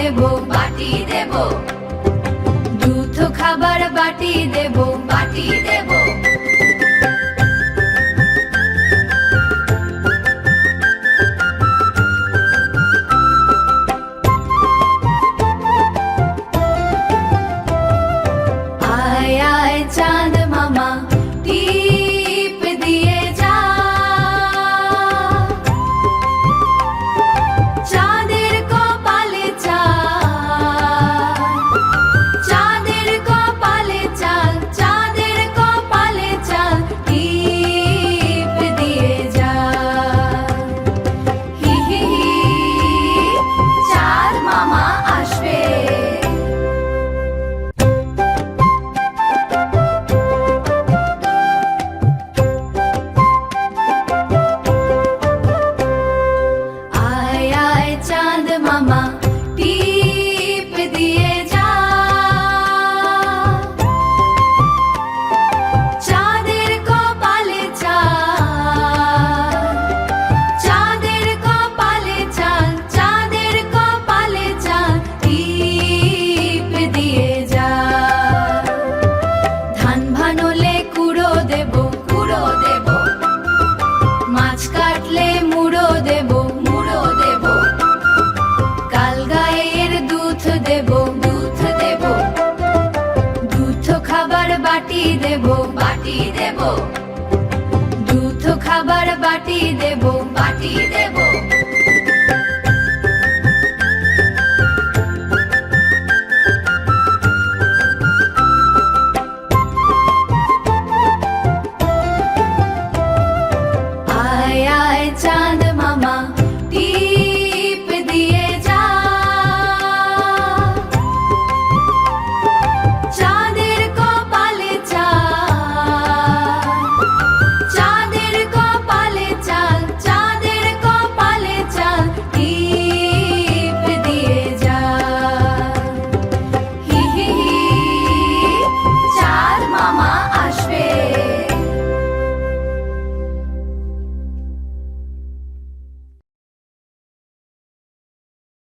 দেব, বাটি দেব। দুধ খাবার বাটি দেব, বাটি দেব। আয় আয় চাঁদ মামা টিপ দিয়ে যা, চাঁদের কপালে চাঁদ, চাঁদের কপালে চাঁদ, চাঁদের কপালে চাঁদ, টিপ দিয়ে যা। হি হি হি চাঁদ মামা আসবে। আয় আয় চাঁদ মামা টিপ দিয়ে যা, চাঁদের কপালে চাঁদ, চাঁদের কপালে চাঁদ, চাঁদের কপালে চাঁদ, টিপ দিয়ে যা। ধান ভানলে কুড়ো দেব, কুড়ো দেব। মাছ কাটলে মুড়ো দেব, মুড়ো দেব। কাল গায়ের দুধ দেব, দুধ দেব। দুধ খাবার বাটি দেব, বাটি দেব। দুধ খাবার বাটি দেব, বাটি দেব।